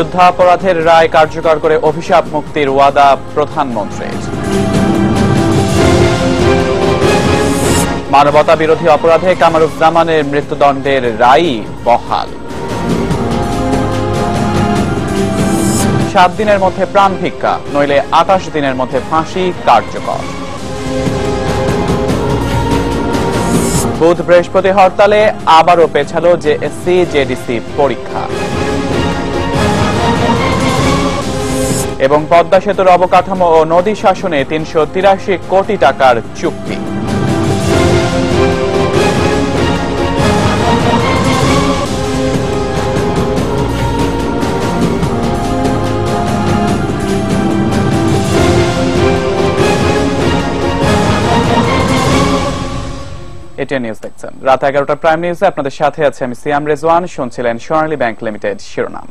যুদ্ধাপরাধের রায় কার্যকর করে অভিশাপ মুক্তির ওয়াদা প্রধানমন্ত্রীর। মানবতা বিরোধী অপরাধে কামরুজ্জামানের মৃত্যুদণ্ডের রায় বহাল। 7 দিনের মধ্যে প্রাণ ভিক্ষা, নইলে 28 দিনের মধ্যে ফাঁসি কার্যকর। বুধ বৃহস্পতি হরতালে আবারও পেছালো জেএসসি জেডিসি পরীক্ষা। এবং পদ্মা সেতুর অবকাঠামো ও নদী শাসনে 383 কোটি টাকার চুক্তি। এটিএন নিউজ দেখছেন। রাত 11টা প্রাইম নিউজে আপনাদের সাথে আছে আমি সিয়াম রেজওয়ান। শুনছিলেন সোনালী ব্যাংক লিমিটেড শিরোনাম।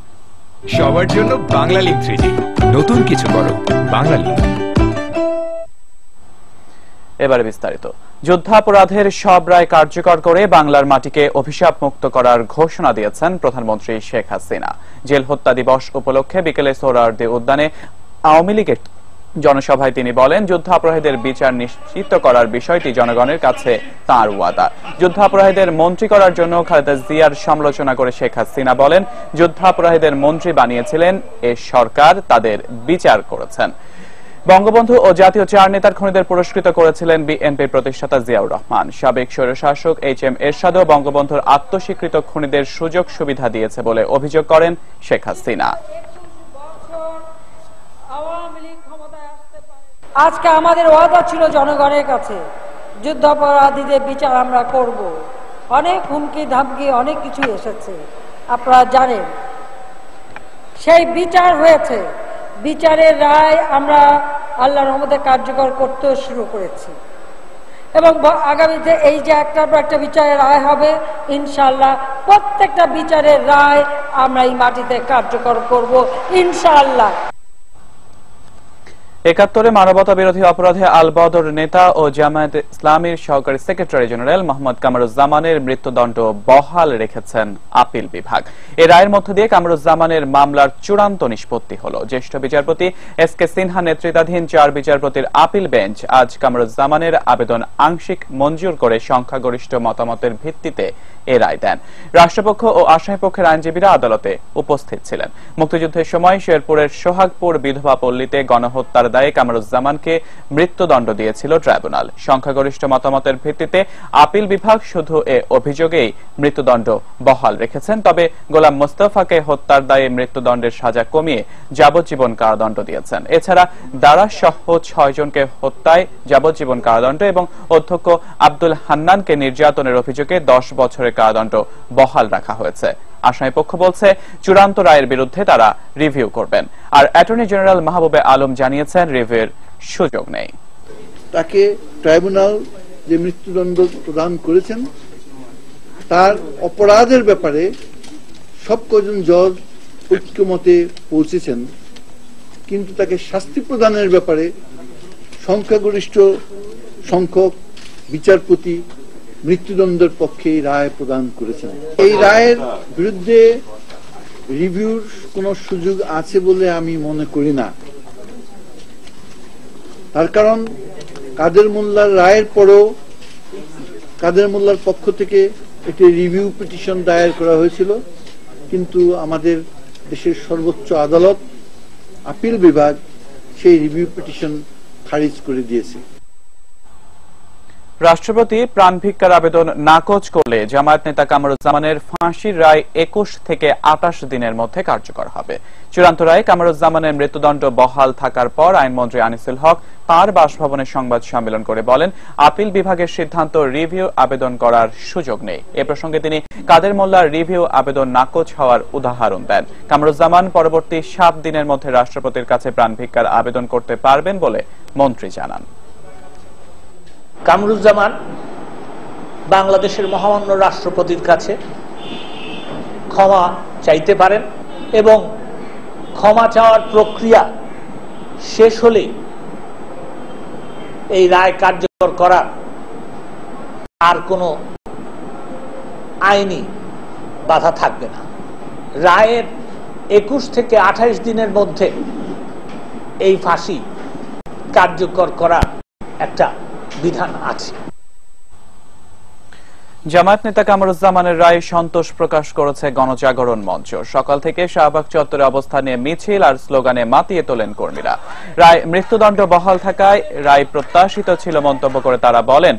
সবার জন্য বাংলা লিংক 3G, নতুন কিছু করো বাংলা লিংক। এবারে বিস্তারিত। যুদ্ধাপরাধের সব রায় কার্যকর করে বাংলার মাটিকে অভিশাপ মুক্ত করার ঘোষণা দিয়েছেন প্রধানমন্ত্রী শেখ হাসিনা। জেল হত্যা দিবস উপলক্ষে বিকেলে সোহরাওয়ার্দী উদ্যানে আওয়ামী লীগের জনসভায় তিনি বলেন, যুদ্ধাপরাধীদের বিচার নিশ্চিত করার বিষয়টি জনগণের কাছে তাঁর ওয়াদা। যুদ্ধাপরাধীদের মন্ত্রী করার জন্য খালেদা জিয়ার সমালোচনা করে শেখ হাসিনা বলেন, যুদ্ধাপরাধীদের মন্ত্রী বানিয়েছিলেন এ সরকার, তাদের বিচার করেছেন। বঙ্গবন্ধু ও জাতীয় 4 নেতার খুনিদের পুরস্কৃত করেছিলেন বিএনপির প্রতিষ্ঠাতা জিয়াউর রহমান। সাবেক স্বৈরশাসক এইচ.এম. এরশাদও বঙ্গবন্ধুর আত্মস্বীকৃত খুনিদের সুযোগ সুবিধা দিয়েছে বলে অভিযোগ করেন শেখ হাসিনা। আজকে আমাদের ওয়াদা ছিল জনগণের কাছে, যুদ্ধাপরাধীদের বিচার আমরা করব। অনেক হুমকি ধামকি অনেক কিছু এসেছে, আপনারা জানেন। সেই বিচার হয়েছে, বিচারের রায় আমরা আল্লাহর রহমতে কার্যকর করতে শুরু করেছি এবং আগামীতে এই যে একটার পর একটা বিচারের রায় হবে, ইনশাআল্লাহ প্রত্যেকটা বিচারের রায় আমরা এই মাটিতে কার্যকর করব ইনশাআল্লাহ। ৭১ মানবতা বিরোধী অপরাধে আল বদর নেতা ও জামায়াতে ইসলামীর সহকারী সেক্রেটারি জেনারেল মোহাম্মদ কামরুজ্জামানের মৃত্যুদণ্ড বহাল রেখেছেন আপিল বিভাগ। এ রায়ের মধ্য দিয়ে কামরুজ্জামানের মামলার চূড়ান্ত নিষ্পত্তি হল। জ্যেষ্ঠ বিচারপতি এস.কে. সিনহা নেতৃত্বাধীন 4 বিচারপতির আপিল বেঞ্চ আজ কামরুজ্জামানের আবেদন আংশিক মঞ্জুর করে সংখ্যাগরিষ্ঠ মতামতের ভিত্তিতে এ রায় দেন। রাষ্ট্রপক্ষ ও আসামিপক্ষের আইনজীবীরা আদালতে উপস্থিত ছিলেন। মুক্তিযুদ্ধের সময় শেরপুরের সোহাগপুর বিধবা পল্লীতে গণহত্যার দায়ে কামরুজ্জামানকে মৃত্যুদণ্ড দিয়েছিল ট্রাইব্যুনাল। সংখ্যাগরিষ্ঠ মতামতের ভিত্তিতে আপিল বিভাগ শুধু এ অভিযোগেই মৃত্যুদণ্ড বহাল রেখেছেন। তবে গোলাম মোস্তফাকে হত্যার দায়ে মৃত্যুদণ্ডের সাজা কমিয়ে যাবজ্জীবন কারাদণ্ড দিয়েছেন। এছাড়া দারাস সহ 6 জনকে হত্যায় যাবজ্জীবন কারাদণ্ড এবং অধ্যক্ষ আব্দুল হান্নানকে নির্যাতনের অভিযোগে 10 বছরের কারাদণ্ড বহাল রাখা হয়েছে। আসামি পক্ষ বলছে, চূড়ান্ত রায়ের বিরুদ্ধে তারা রিভিউ করবেন। আর অ্যাটর্নি জেনারেল মাহবুবে আলম জানিয়েছেন, রিভিউর সুযোগ নেই। তাকে ট্রাইব্যুনাল যে মৃত্যুদণ্ড প্রদান করেছেন তার অপরাধের ব্যাপারে সব কজন জজ ঐক্যমতে পৌঁছেছেন, কিন্তু তাকে শাস্তি প্রদানের ব্যাপারে সংখ্যাগরিষ্ঠ সংখ্যক বিচারপতি মৃত্যুদণ্ডের পক্ষে রায় প্রদান করেছেন। এই রায়ের বিরুদ্ধে রিভিউর কোনো সুযোগ আছে বলে আমি মনে করি না। তার কারণ কাদের মোল্লার রায়ের পরও কাদের মোল্লার পক্ষ থেকে একটি রিভিউ পিটিশন দায়ের করা হয়েছিল, কিন্তু আমাদের দেশের সর্বোচ্চ আদালত আপিল বিভাগ সেই রিভিউ পিটিশন খারিজ করে দিয়েছে। রাষ্ট্রপতি প্রাণ ভিক্ষার আবেদন নাকচ করলে জামায়াত নেতা কামরুজ্জামানের ফাঁসির রায় 21 থেকে 28 দিনের মধ্যে কার্যকর হবে। চূড়ান্ত রায়ে কামরুজ্জামানের মৃত্যুদণ্ড বহাল থাকার পর আইনমন্ত্রী আনিসুল হক তাঁর বাসভবনে সংবাদ সম্মেলন করে বলেন, আপিল বিভাগের সিদ্ধান্ত রিভিউ আবেদন করার সুযোগ নেই। এ প্রসঙ্গে তিনি কাদের মোল্লার রিভিউ আবেদন নাকচ হওয়ার উদাহরণ দেন। কামরুজ্জামান পরবর্তী 7 দিনের মধ্যে রাষ্ট্রপতির কাছে প্রাণ ভিক্ষার আবেদন করতে পারবেন বলে মন্ত্রী জানান। কামরুজ্জামান বাংলাদেশের মহামান্য রাষ্ট্রপতির কাছে ক্ষমা চাইতে পারেন এবং ক্ষমা চাওয়ার প্রক্রিয়া শেষ হলে এই রায় কার্যকর করার আর কোনো আইনি বাধা থাকবে না। রায়ের 21 থেকে 28 দিনের মধ্যে এই ফাঁসি কার্যকর করার একটা বিধান আছে। জামায়াত নেতা কামরুজ্জামানের রায়ে সন্তোষ প্রকাশ করেছে গণজাগরণ মঞ্চ। সকাল থেকে শাহবাগ চত্বরে অবস্থান নিয়ে মিছিল আর স্লোগানে মাতিয়ে তোলেন কর্মীরা। রায় মৃত্যুদণ্ড বহাল থাকায় রায় প্রত্যাশিত ছিল মন্তব্য করে তারা বলেন,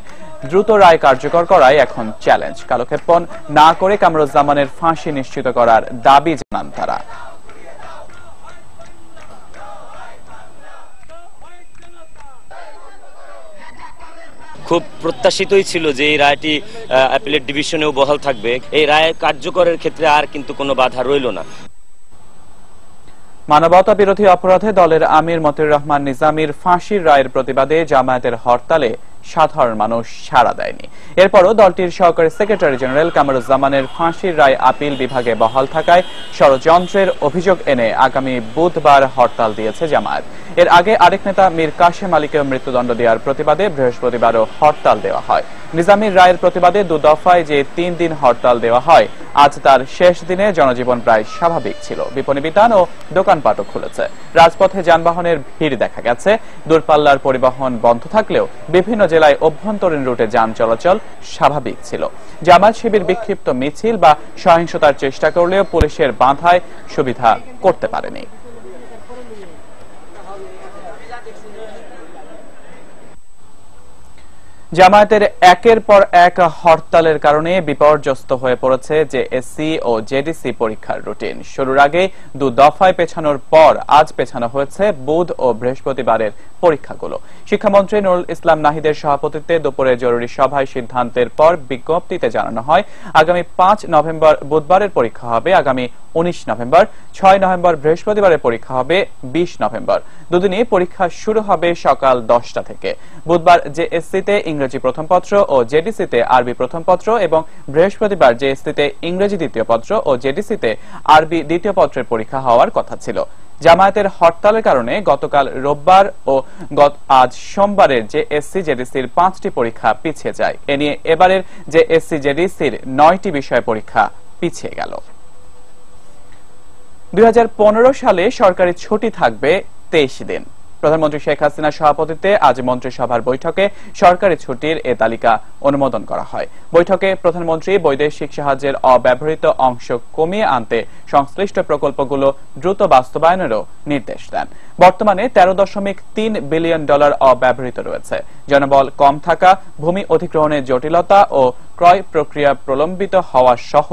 দ্রুত রায় কার্যকর করাই এখন চ্যালেঞ্জ। কালক্ষেপণ না করে কামরুজ্জামানের ফাঁসি নিশ্চিত করার দাবি জানান তারা। খুব প্রত্যাশিতই ছিল যে এই রায়টি অ্যাপিলেট ডিভিশনেও বহাল থাকবে। এই রায় কার্যকরের ক্ষেত্রে আর কিন্তু কোনো বাধা রইল না। মানবতা বিরোধী অপরাধে দলের আমির মতিউর রহমান নিজামীর ফাঁসির রায়ের প্রতিবাদে জামায়াতের হরতালে সাধারণ মানুষ সাড়া দেয়নি। এরপরও দলটির সহকারী সেক্রেটারি জেনারেল কামরুজ্জামানের ফাঁসির রায় আপিল বিভাগে বহাল থাকায় ষড়যন্ত্রের অভিযোগ এনে আগামী বুধবার হরতাল দিয়েছে জামায়াত। এর আগে আরেক নেতা মীর কাশেম আলীকেও মৃত্যুদণ্ড দেওয়ার প্রতিবাদে বৃহস্পতিবারও হরতাল দেওয়া হয়। নিজামীর রায়ের প্রতিবাদে 2 দফায় যে 3 দিন হরতাল দেওয়া হয়, আজ তার শেষ দিনে জনজীবন প্রায় স্বাভাবিক ছিল। বিপণী বিতান ও দোকানপাটও খুলেছে। রাজপথে যানবাহনের ভিড় দেখা গেছে। দূরপাল্লার পরিবহন বন্ধ থাকলেও বিভিন্ন জেলায় অভ্যন্তরীণ রুটে যান চলাচল স্বাভাবিক ছিল। জামায়াত শিবির বিক্ষিপ্ত মিছিল বা সহিংসতার চেষ্টা করলেও পুলিশের বাধায় সুবিধা করতে পারেনি। জামায়াতের একের পর এক হরতালের কারণে বিপর্যস্ত হয়ে পড়েছে জেএসসি ও জেডিসি পরীক্ষার রুটিন। শুরুর আগে 2 দফায় পেছানোর পর আজ পেছানো হয়েছে বুধ ও বৃহস্পতিবারের পরীক্ষাগুলো। শিক্ষামন্ত্রী নুরুল ইসলাম নাহিদের সভাপতিত্বে দুপুরে জরুরি সভায় সিদ্ধান্তের পর বিজ্ঞপ্তিতে জানানো হয়, আগামী 5 নভেম্বর বুধবারের পরীক্ষা হবে, আগামী 19 নভেম্বর, 6 নভেম্বর বৃহস্পতিবারের পরীক্ষা হবে, 20 নভেম্বর। দুদিনই পরীক্ষা শুরু হবে সকাল 10টা থেকে। বুধবার জেএসসিতে ইংরেজি প্রথম পত্র ও জেডিসিতে আরবি প্রথম পত্র এবং বৃহস্পতিবার জেএসসিতে ইংরেজি দ্বিতীয় পত্র ও জেডিসিতে আরবি দ্বিতীয় পত্রের পরীক্ষা হওয়ার কথা ছিল। জামায়াতের হরতালের কারণে গতকাল রোববার ও আজ সোমবারের জেএসসি জেডিসির 5টি পরীক্ষা পিছিয়ে যায়। এ নিয়ে এবারের জেএসসি জেডিসির 9টি বিষয় পরীক্ষা পিছিয়ে গেল। 2015 সালে সরকারি ছুটি থাকবে 23 দিন। প্রধানমন্ত্রী শেখ হাসিনার সভাপতিত্বে আজ মন্ত্রিসভার বৈঠকে সরকারি ছুটির এ তালিকা অনুমোদন করা হয়। বৈঠকে প্রধানমন্ত্রী বৈদেশিক সাহায্যের অব্যবহৃত অংশ কমিয়ে আনতে সংশ্লিষ্ট প্রকল্পগুলো দ্রুত বাস্তবায়নেরও নির্দেশ দেন। বর্তমানে $13.3 বিলিয়ন অব্যবহৃত রয়েছে। জনবল কম থাকা, ভূমি অধিগ্রহণের জটিলতা ও ক্রয় প্রক্রিয়া প্রলম্বিত হওয়া সহ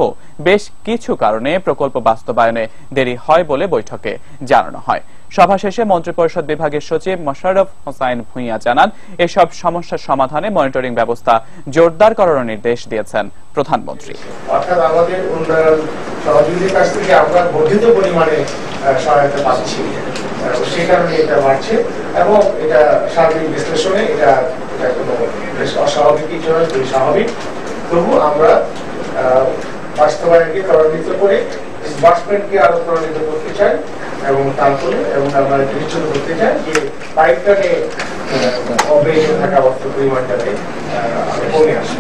বেশ কিছু কারণে প্রকল্প বাস্তবায়নে দেরি হয় বলে বৈঠকে জানানো হয়। সভা শেষে মন্ত্রিপরিষদ বিভাগের সচিব মোশাররফ হোসাইন ভূঁইয়া জানান, এসব সমস্যার সমাধানে মনিটরিং ব্যবস্থা জোরদার করার নির্দেশ দিয়েছেন প্রধানমন্ত্রী। অর্থাৎ আমাদের উন্নয়ন সহযোগীদের কাছ থেকে আমরা বর্ধিত পরিমাণে সহায়তা পাচ্ছি, সেই কারণে এটা বাড়ছে এবং এটা সার্বিক বিশ্লেষণে এটা কোনো অস্বাভাবিক কিছু নয়, স্বাভাবিক। তবু আমরা বাস্তবায়নকে ত্বরান্বিত করে ডিসবার্সমেন্টকে আরো ত্বরান্বিত করতে চাই এবং তারপরে আমরা নিশ্চিত করতে চাই যে পাইপলাইনে অব্যাহত থাকা অর্থ পরিমাণটাকে কমে আসে।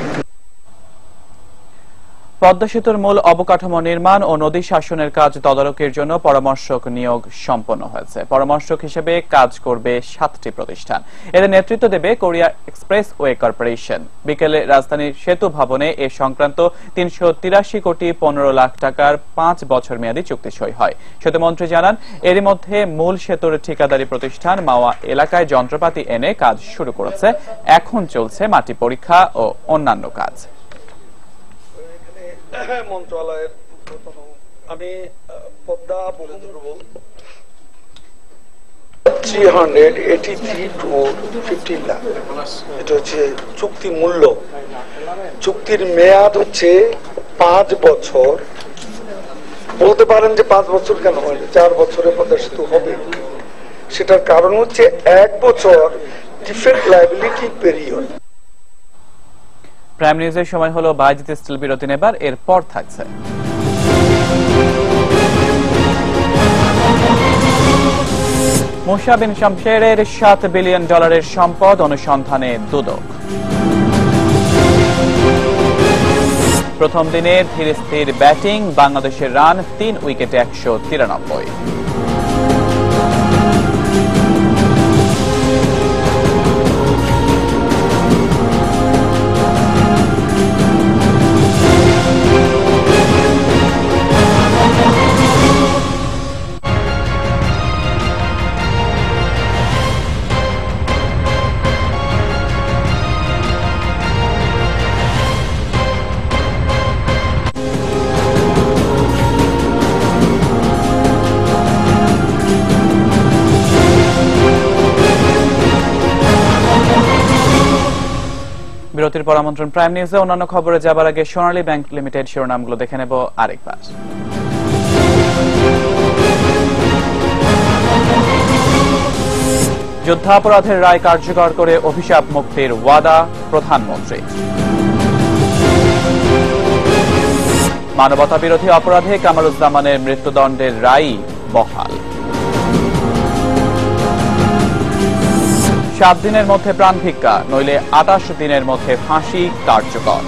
পদ্মা সেতুর মূল অবকাঠামো নির্মাণ ও নদী শাসনের কাজ তদারকির জন্য পরামর্শক নিয়োগ সম্পন্ন হয়েছে। পরামর্শক হিসেবে কাজ করবে 7টি প্রতিষ্ঠান। এদের নেতৃত্ব দেবে কোরিয়া এক্সপ্রেসওয়ে কর্পোরেশন। বিকেলে রাজধানীর সেতু ভবনে এ সংক্রান্ত 383 কোটি 15 লাখ টাকার 5 বছর মেয়াদী চুক্তি সই হয়। সেতুমন্ত্রী জানান, এরই মধ্যে মূল সেতুর ঠিকাদারি প্রতিষ্ঠান মাওয়া এলাকায় যন্ত্রপাতি এনে কাজ শুরু করেছে। এখন চলছে মাটি পরীক্ষা ও অন্যান্য কাজ। মন্ত্রণালয়ের আমি পদ্মা বহুমুখী 383 to 15 লাখ, এটা হচ্ছে চুক্তি মূল্য। চুক্তির মেয়াদ হচ্ছে 5 বছর। বলতে পারেন যে 5 বছর কেন হয়, 4 বছরে পদ্মা সেতু হবে। সেটার কারণ হচ্ছে 1 বছর ডিফেক্ট লায়াবিলিটি পিরিয়ড। প্রাইম নিউজের সময় হলো বাজিত স্টিল বিরতি নেবার, এরপর থাকছে মুসা বিন শামশেরের $7 বিলিয়ন সম্পদ অনুসন্ধানে দুদক। প্রথম দিনে ধীর স্থির ব্যাটিং, বাংলাদেশের রান 3 উইকেটে 193। বিরতির পর আমন্ত্রণ প্রাইম নিউজে। অন্যান্য খবরে যাবার আগে সোনালী ব্যাংক লিমিটেড শিরোনামগুলো দেখে নেব আরেকবার। যুদ্ধাপরাধের রায় কার্যকর করে অভিশাপ মুক্তির ওয়াদা প্রধানমন্ত্রী। মানবতা বিরোধী অপরাধে কামারুজ্জামানের মৃত্যুদণ্ডের রায় বহাল। 7 দিনের মধ্যে প্রাণ ভিক্ষা, নইলে 28 দিনের মধ্যে ফাঁসি কার্যকর।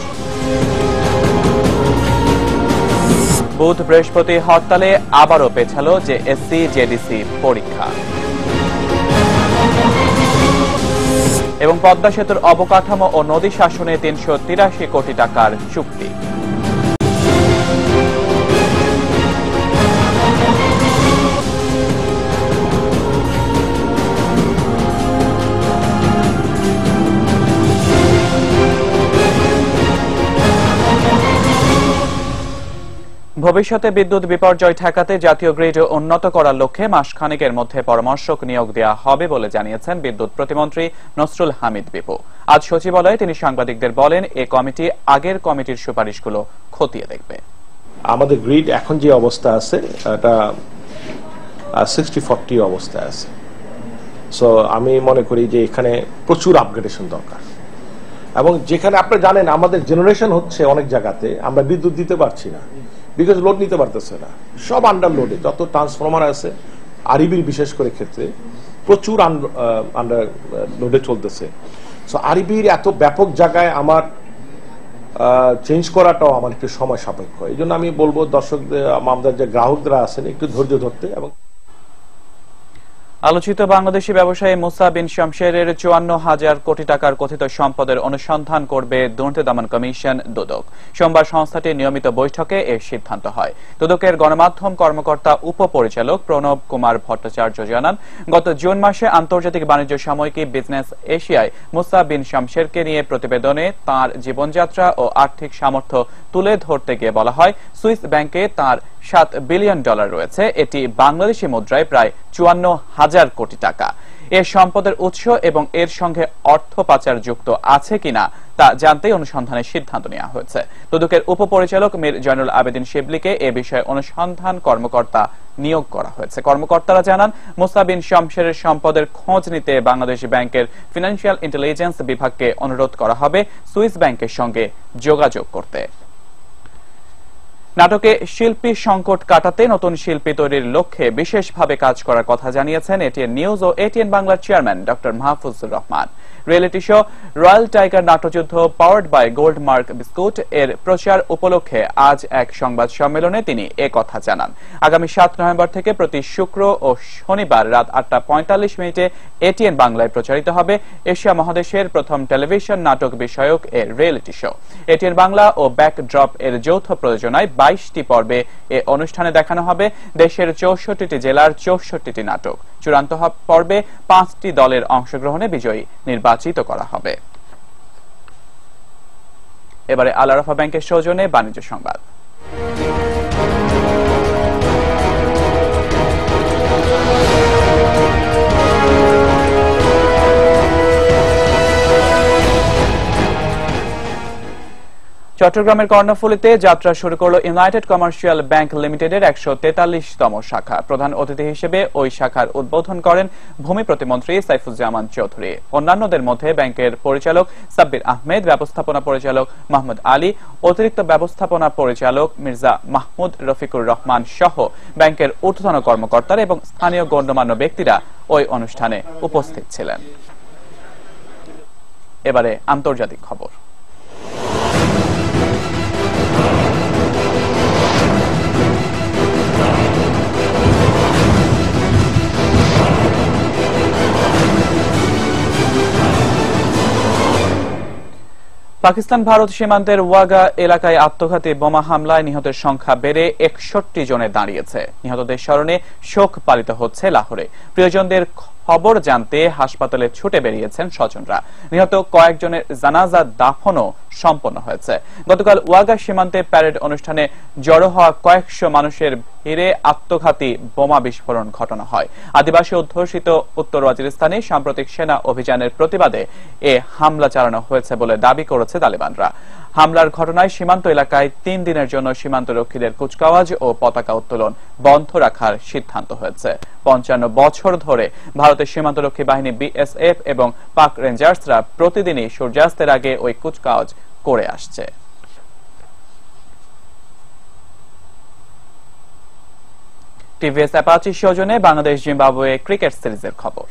বুধ বৃহস্পতি হরতালে আবারও পেছালো জেএসসি জেডিসি পরীক্ষা। এবং পদ্মা সেতুর অবকাঠামো ও নদী শাসনে 383 কোটি টাকার চুক্তি। ভবিষ্যতে বিদ্যুৎ বিপর্যয় ঠেকাতে জাতীয় গ্রিড উন্নত করার লক্ষ্যে মাসখানেকের মধ্যে পরামর্শক নিয়োগ দেওয়া হবে বলে জানিয়েছেন বিদ্যুৎ প্রতিমন্ত্রী নসরুল হামিদ বিপু। আজ সচিবালয়ে তিনি সাংবাদিকদের বলেন, এই কমিটি আগের কমিটির সুপারিশগুলো খতিয়ে দেখবে। আমাদের গ্রিড এখন যে অবস্থা আছে এটা 60-40 অবস্থায় আছে। সো আমি মনে করি যে এখানে প্রচুর আপগ্রেডেশন দরকার। এবং যেখানে আপনারা জানেন আমাদের জেনারেশন হচ্ছে অনেক জায়গাতে আমরা বিদ্যুৎ দিতে পারছি না, বিকজ লোড নিতে পারতেছে না, সব আন্ডার লোডে। যত ট্রান্সফরমার আছে আরইবির বিশেষ করে ক্ষেত্রে প্রচুর আন্ডার লোডে চলতেছে। সো আরইবির এত ব্যাপক জায়গায় আমার চেঞ্জ করাটাও আমার একটু সময় সাপেক্ষ। এই জন্য আমি বলবো দর্শকদের, আমাদের যে গ্রাহকরা আছেন একটু ধৈর্য ধরতে। এবং আলোচিত বাংলাদেশি ব্যবসায়ী মুসা বিন শামশেরের 54,000 কোটি টাকার কথিত সম্পদের অনুসন্ধান করবে দুর্নীতি দমন কমিশন দুদক। সোমবার সংস্থাটির নিয়মিত বৈঠকে এর সিদ্ধান্ত হয়। দুদকের গণমাধ্যম কর্মকর্তা উপপরিচালক প্রণব কুমার ভট্টাচার্য জানান, গত জুন মাসে আন্তর্জাতিক বাণিজ্য সাময়িকী বিজনেস এশিয়ায় মুসা বিন শামশেরকে নিয়ে প্রতিবেদনে তার জীবনযাত্রা ও আর্থিক সামর্থ্য তুলে ধরতে গিয়ে বলা হয়, সুইস ব্যাংকে তার $7 বিলিয়ন রয়েছে। এটি বাংলাদেশি মুদ্রায় প্রায় 54,000 কোটি টাকা। এর সম্পদের উৎস এবং এর সঙ্গে অর্থ পাচার যুক্ত আছে কিনা তা জানতেই অনুসন্ধানের সিদ্ধান্ত নেওয়া হয়েছে। দুদকের উপপরিচালক মীর জয়নুল আবেদিন শিবলিকে এ বিষয়ে অনুসন্ধান কর্মকর্তা নিয়োগ করা হয়েছে। কর্মকর্তারা জানান, মুসা বিন শামশেরের সম্পদের খোঁজ নিতে বাংলাদেশ ব্যাংকের ফিনান্সিয়াল ইন্টেলিজেন্স বিভাগকে অনুরোধ করা হবে সুইস ব্যাংকের সঙ্গে যোগাযোগ করতে। নাটকে শিল্পী সংকট কাটাতে নতুন শিল্পী তৈরির লক্ষ্যে বিশেষভাবে কাজ করার কথা জানিয়েছেন এটিএন নিউজ ও এটিএন বাংলার chairman doctor Mahfuzur Rahman. Reality show royal tiger নাট্যযুদ্ধ powered by gold mark biscuit এর প্রচার উপলক্ষে আজ এক সংবাদ সম্মেলনে তিনি একথা জানান। আগামী 7 নভেম্বর থেকে প্রতি শুক্র ও শনিবার রাত 8:45 এটিএন বাংলায় প্রচারিত হবে এশিয়া মহাদেশের প্রথম টেলিভিশন নাটক বিষয়ক এর রিয়েলিটি শো। এটিএন বাংলা ও ব্যাকড্রপ এর যৌথ প্রযোজনায় 22টি পর্বে এ অনুষ্ঠানে দেখানো হবে দেশের 64টি জেলার 64টি নাটক। চূড়ান্ত পর্বে 5টি দলের অংশগ্রহণে বিজয়ী নির্বাচিত করা হবে। এবারে আল আরাফা ব্যাংকের সৌজন্যে বাণিজ্য সংবাদ। চট্টগ্রামের কর্ণফুলীতে যাত্রা শুরু করল ইউনাইটেড কমার্শিয়াল ব্যাংক লিমিটেডের 143তম শাখা। প্রধান অতিথি হিসেবে ওই শাখার উদ্বোধন করেন ভূমি প্রতিমন্ত্রী সাইফুজ্জামান চৌধুরী। অন্যান্যদের মধ্যে ব্যাংকের পরিচালক সাব্বির আহমেদ, ব্যবস্থাপনা পরিচালক মাহমুদ আলী, অতিরিক্ত ব্যবস্থাপনা পরিচালক মির্জা মাহমুদ রফিকুর রহমান সহ ব্যাংকের ঊর্ধ্বতন কর্মকর্তারা এবং স্থানীয় গণ্যমান্য ব্যক্তিরা ওই অনুষ্ঠানে উপস্থিত ছিলেন। এবারে আন্তর্জাতিক খবর। পাকিস্তান ভারত সীমান্তের ওয়াগা এলাকায় আত্মঘাতী বোমা হামলায় নিহতের সংখ্যা বেড়ে ৬১ জনে দাঁড়িয়েছে। নিহতদের স্মরণে শোক পালিত হচ্ছে লাহোরে। প্রিয়জনদের খবর জানতে হাসপাতালে ছুটে বেরিয়েছেন স্বজনরা। নিহত কয়েকজনের জানাজা দাফনও সম্পন্ন হয়েছে। গতকাল ওয়াগা সীমান্তে প্যারেড অনুষ্ঠানে জড়ো হওয়া কয়েকশো মানুষের ভিড়ে আত্মঘাতী বোমা বিস্ফোরণ ঘটানো হয়। আদিবাসী অধ্যুষিত উত্তর ওয়াজিরিস্তানে সাম্প্রতিক সেনা অভিযানের প্রতিবাদে এ হামলা চালানো হয়েছে বলে দাবি করেছে তালেবানরা। হামলার ঘটনায় সীমান্ত এলাকায় ৩ দিনের জন্য সীমান্তরক্ষীদের কুচকাওয়াজ ও পতাকা উত্তোলন বন্ধ রাখার সিদ্ধান্ত হয়েছে। ৫৫ বছর ধরে ভারতের সীমান্তরক্ষী বাহিনী বিএসএফ এবং পাক রেঞ্জার্সরা প্রতিদিনই সূর্যাস্তের আগে ওই কুচকাওয়াজ করে আসছে। টিভিএস অ্যাপাচি সৌজন্যে বাংলাদেশ জিম্বাবুয়ে ক্রিকেট সিরিজের খবর।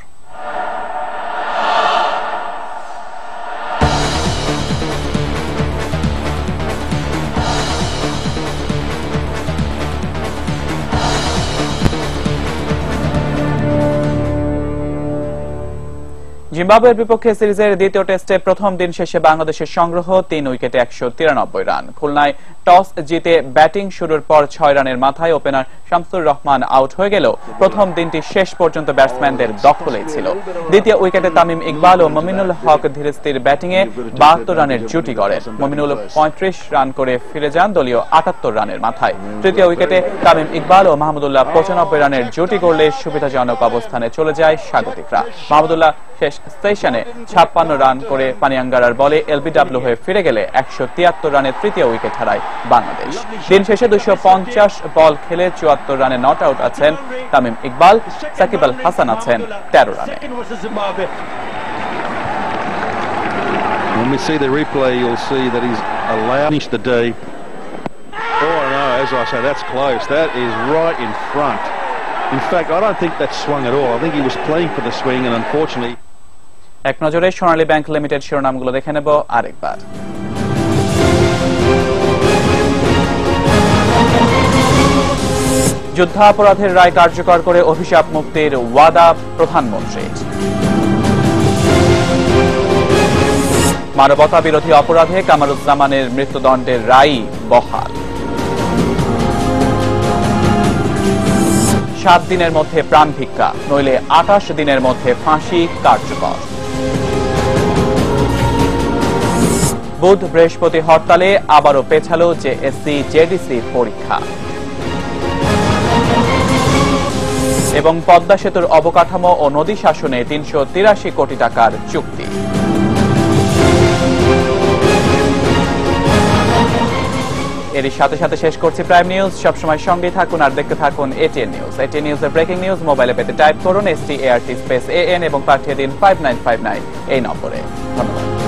জিম্বাবুয়ের বিপক্ষে সিরিজের দ্বিতীয় টেস্টে প্রথম দিন শেষে বাংলাদেশের সংগ্রহ ৩ উইকেটে ১৯৩ রান। খুলনায় টস জিতে ব্যাটিং শুরুর পর ৬ রানের মাথায় ওপেনার শামসুর রহমান আউট হয়ে গেলেও প্রথম দিনটি শেষ পর্যন্ত ব্যাটসম্যানদের দখলেই ছিল। দ্বিতীয় উইকেটে তামিম ইকবাল ও মমিনুল হক ধীরস্থির ব্যাটিংয়ে ৭২ রানের জুটি গড়েন। মমিনুল ৩৫ রান করে ফিরে যান দলীয় ৭৮ রানের মাথায়। তৃতীয় উইকেটে তামিম ইকবাল ও মাহমুদুল্লাহ ৯৫ রানের জুটি গড়লে সুবিধাজনক অবস্থানে চলে যায় স্বাগতিকরা। মাহমুদুল্লাহ শেষ সেশনে ৫৬ রান করে পানিয়াঙ্গারার বলে এলবিডব্লিউ হয়ে ফিরে গেলে ১৭৩ রানে তৃতীয় উইকেট হারায় বাংলাদেশ। দিন শেষে ২৫০ বল খেলে ৭৪ রানে নট আউট আছেন তামিম ইকবাল। সাকিব আল হাসান আছেন ১৩ রানে। When we see the replay, you'll see that he's allowed the day. Oh no, as I say, that's close. That is right in front. In fact, I don't think that swung at all. I think he was playing for the swing, and unfortunately. এক নজরে সোনালী bank limited শিরোনামগুলো দেখে নেব আরেকবার। যুদ্ধাপরাধের রায় কার্যকর করে অভিশাপ মুক্তির ওয়াদা প্রধানমন্ত্রীর। মানবতা বিরোধী অপরাধে কামারুজ্জামানের মৃত্যুদণ্ডের রায় বহাল। ৭ দিনের মধ্যে প্রাণ ভিক্ষা, নইলে ২৮ দিনের মধ্যে ফাঁসি কার্যকর। বুধ বৃহস্পতি হরতালে আবারও পেছালো জেএসসি জেডিসি পরীক্ষা। এবং পদ্মা সেতুর অবকাঠামো ও নদী শাসনে ৩৮৩ কোটি টাকার চুক্তি। এরই সাথে সাথে শেষ করছি প্রাইম নিউজ। সবসময় সঙ্গে থাকুন আর দেখতে থাকুন এটিএন নিউজ। এটিএন নিউজের ব্রেকিং নিউজ মোবাইলে পেতে টাইপ করুন START স্পেস AN এবং পাঠিয়ে দিন 5959 এই নম্বরে। ধন্যবাদ।